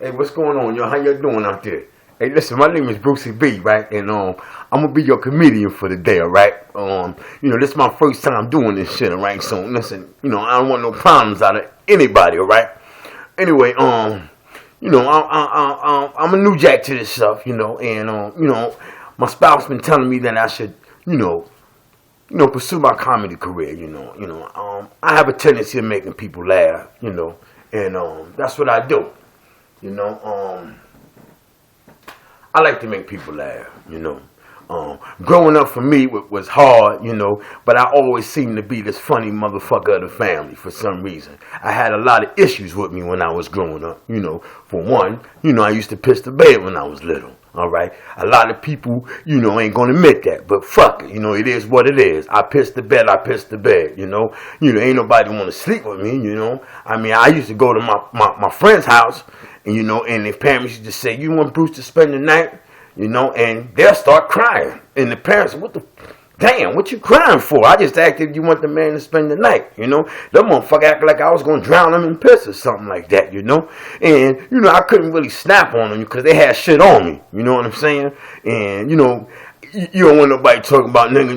Hey, what's going on, y'all? How y'all doing out there? Hey, listen, my name is Brucie B, right? And I'm gonna be your comedian for the day, alright? This is my first time doing this shit, alright? So listen, I don't want no problems out of anybody, alright? Anyway, I'm a new jack to this stuff, and my spouse been telling me that I should, pursue my comedy career, I have a tendency of making people laugh, and that's what I do. I like to make people laugh, Growing up for me was hard, but I always seemed to be this funny motherfucker of the family for some reason. I had a lot of issues with me when I was growing up, For one, I used to piss the bed when I was little, alright? A lot of people, ain't gonna admit that, but fuck it, it is what it is. I pissed the bed, ain't nobody wanna sleep with me, I used to go to my friend's house, and their parents used to say, you want Bruce to spend the night? And they'll start crying. And the parents, damn, what you crying for? I just acted you want the man to spend the night, That motherfucker acted like I was going to drown him in piss or something like that, And, I couldn't really snap on them because they had shit on me, you know what I'm saying? And, you don't want nobody talking about, nigga,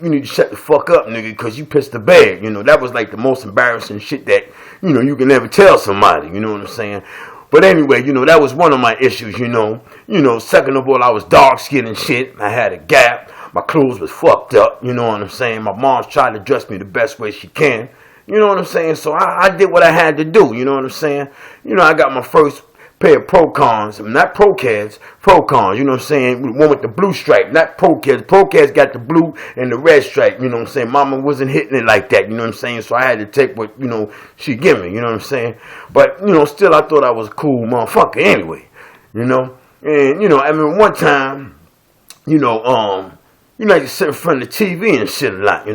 you need to shut the fuck up, nigga, because you pissed the bed, That was like the most embarrassing shit that, you can never tell somebody, you know what I'm saying? But anyway, that was one of my issues, Second of all, I was dark-skinned and shit. I had a gap. My clothes was fucked up, you know what I'm saying? My mom's tried to dress me the best way she can, you know what I'm saying? So I did what I had to do, you know what I'm saying? I got my first pair of Pro-Cons, not Pro-Cats, Pro-Cons, you know what I'm saying? One with the blue stripe, not Pro-Cats. Pro-Cats got the blue and the red stripe, you know what I'm saying? Mama wasn't hitting it like that, you know what I'm saying? So I had to take what, she give me, you know what I'm saying? But, still I thought I was a cool motherfucker anyway, And, one time, I used to sit in front of the TV and shit a lot,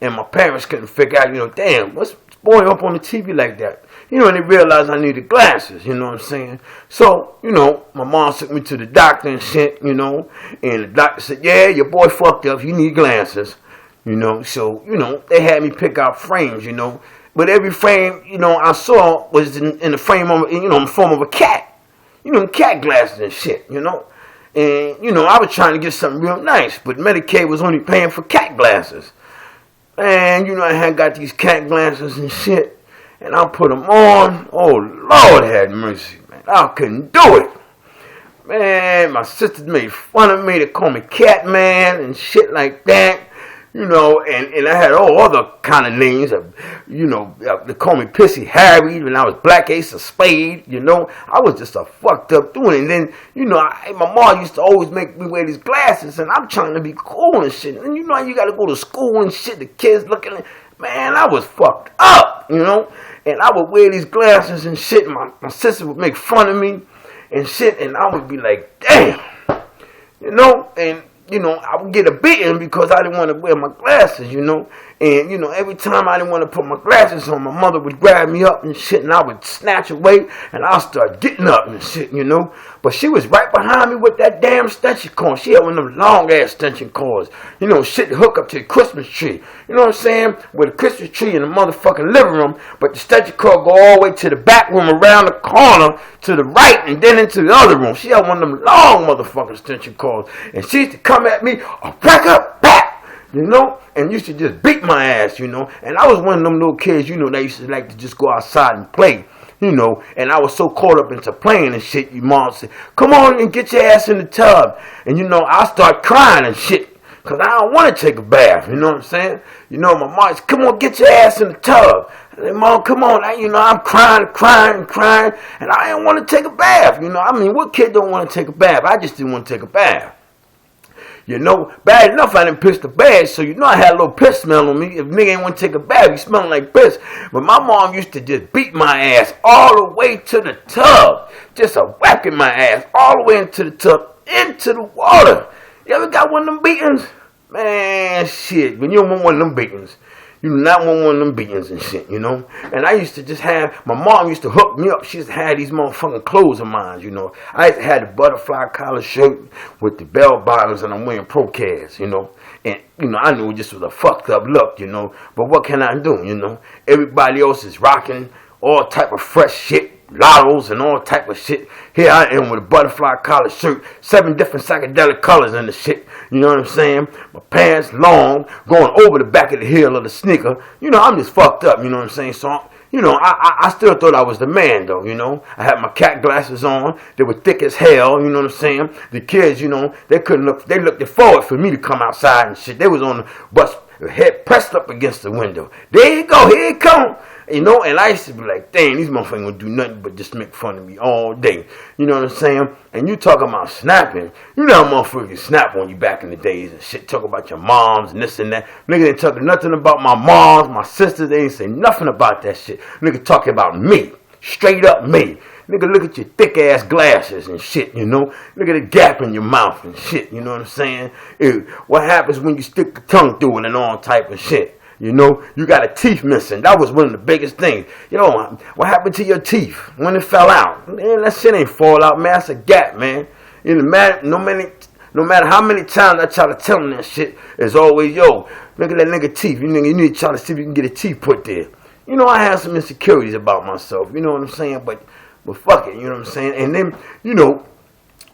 And my parents couldn't figure out, damn, what's boy up on the TV like that? And they realized I needed glasses, you know what I'm saying? So, my mom took me to the doctor and shit, and the doctor said, yeah, your boy fucked up, you need glasses, So, they had me pick out frames, But every frame, I saw was in the frame of, in the form of a cat. Cat glasses and shit, And, I was trying to get something real nice, but Medicaid was only paying for cat glasses. And, I had got these cat glasses and shit, and I put them on. Oh, Lord have mercy, man. I couldn't do it. Man, my sisters made fun of me. They called me Cat Man and shit like that. And I had all other kind of names. They called me Pissy Harry when I was Black Ace of Spade, I was just a fucked up doing it. And then, my mom used to always make me wear these glasses, and I'm trying to be cool and shit. And you got to go to school and shit, the kids looking at, man, I was fucked up, And I would wear these glasses and shit, and my sister would make fun of me and shit, and I would be like, damn, and I would get a beating because I didn't want to wear my glasses, And, every time I didn't want to put my glasses on, my mother would grab me up and shit, and I would snatch away, and I'd start getting up and shit, But she was right behind me with that damn extension cord. She had one of them long-ass extension cords, shit to hook up to the Christmas tree. You know what I'm saying? With a Christmas tree in the motherfucking living room, but the extension cord go all the way to the back room, around the corner, to the right, and then into the other room. She had one of them long motherfucking extension cords, and she used to come at me, back up, back! And used to just beat my ass, And I was one of them little kids, that used to like to just go outside and play, And I was so caught up into playing and shit, your mom said, come on and get your ass in the tub. And, I start crying and shit, because I don't want to take a bath, you know what I'm saying? My mom said, come on, get your ass in the tub. I said, Mom, come on, I'm crying, and I didn't want to take a bath, what kid don't want to take a bath? I just didn't want to take a bath. Bad enough I didn't piss the bed, so I had a little piss smell on me. If nigga ain't want to take a bath, he smelling like piss. But my mom used to just beat my ass all the way to the tub. Just whacking my ass all the way into the tub, into the water. You ever got one of them beatings? Man, shit, when you don't want one of them beatings. You do not want one of them beatings and shit, And I used to just have, my mom used to hook me up. She used to have these motherfucking clothes of mine, I used to have the butterfly collar shirt with the bell bottoms, and I'm wearing Pro-Cats, And, I knew it just was a fucked up look, But what can I do, Everybody else is rocking all type of fresh shit, lottos and all type of shit. Here I am with a butterfly collar shirt, 7 different psychedelic colors in the shit. You know what I'm saying? My pants long, going over the back of the heel of the sneaker. You know, I'm just fucked up. You know what I'm saying? So, you know, I still thought I was the man, though, you know. I had my cat glasses on. They were thick as hell, you know what I'm saying? The kids, you know, they looked forward for me to come outside and shit. They was on the bus, head pressed up against the window. There you go, here it come. You know, and I used to be like, dang, these motherfuckers ain't gonna do nothing but just make fun of me all day. You know what I'm saying? And you talking about snapping. You know how motherfuckers snap on you back in the days and shit. Talk about your moms and this and that. Nigga ain't talking nothing about my moms, my sisters. They ain't say nothing about that shit. Nigga talking about me. Straight up me. Nigga, look at your thick ass glasses and shit, you know. Look at the gap in your mouth and shit, you know what I'm saying? What happens when you stick the tongue through it and all type of shit? You know, you got a teeth missing. That was one of the biggest things. You know, what happened to your teeth when it fell out? Man, that shit ain't fall out, man. That's a gap, man. You know, no matter how many times I try to tell them that shit, it's always, yo, look at that nigga teeth. You need to try to see if you can get a teeth put there. You know, I have some insecurities about myself. You know what I'm saying? But fuck it, you know what I'm saying? And then, you know,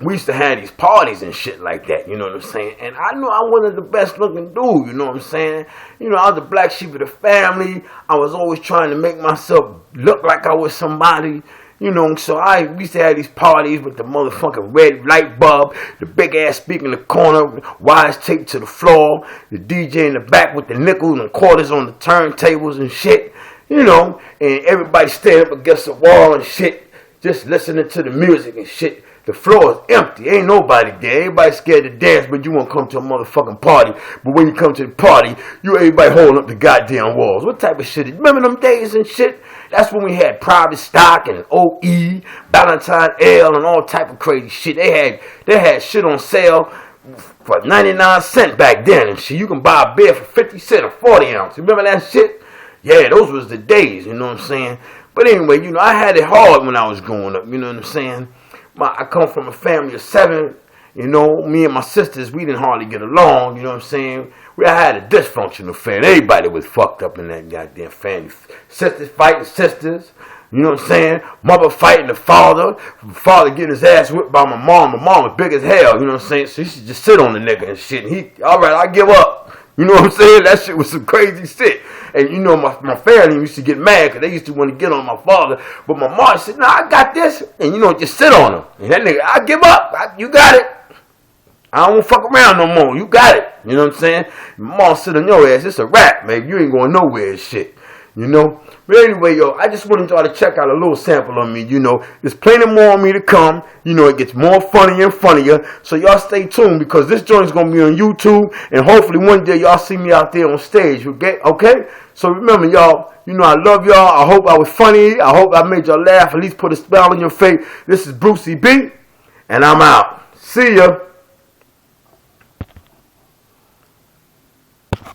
we used to have these parties and shit like that, you know what I'm saying? And I knew I wasn't the best looking dude, you know what I'm saying? You know, I was the black sheep of the family. I was always trying to make myself look like I was somebody, you know. So we used to have these parties with the motherfucking red light bulb, the big ass speaker in the corner, wires taped to the floor, the DJ in the back with the nickels and quarters on the turntables and shit, you know. And everybody standing up against the wall and shit, just listening to the music and shit. The floor is empty. Ain't nobody there. Everybody scared to dance, but you won't come to a motherfucking party. But when you come to the party, everybody holding up the goddamn walls. What type of shit? Remember them days and shit? That's when we had private stock and OE, Valentine Ale, and all type of crazy shit. They had shit on sale for 99 cents back then and shit. You can buy a beer for 50 cents or 40 ounce. Remember that shit? Yeah, those was the days, you know what I'm saying? But anyway, you know, I had it hard when I was growing up, you know what I'm saying? I come from a family of 7, you know. Me and my sisters, we didn't hardly get along, you know what I'm saying? I had a dysfunctional family. Everybody was fucked up in that goddamn family. Sisters fighting sisters, you know what I'm saying? Mother fighting the father getting his ass whipped by my mom. My mom was big as hell, you know what I'm saying? So he should just sit on the nigga and shit. And alright, I give up. You know what I'm saying? That shit was some crazy shit. And you know, my family used to get mad because they used to want to get on my father. But my mom said, nah, I got this. And you know, just sit on him. And that nigga, I give up. You got it. I don't fuck around no more. You got it. You know what I'm saying? My mom sit on your ass. It's a wrap, man. You ain't going nowhere and shit. You know? But anyway, yo, I just wanted y'all to check out a little sample of me, you know. There's plenty more on me to come. You know, it gets more funnier and funnier. So y'all stay tuned because this joint's going to be on YouTube. And hopefully one day y'all see me out there on stage. Okay? So remember, y'all, you know I love y'all. I hope I was funny. I hope I made y'all laugh. At least put a smile on your face. This is Brucie B. And I'm out. See ya.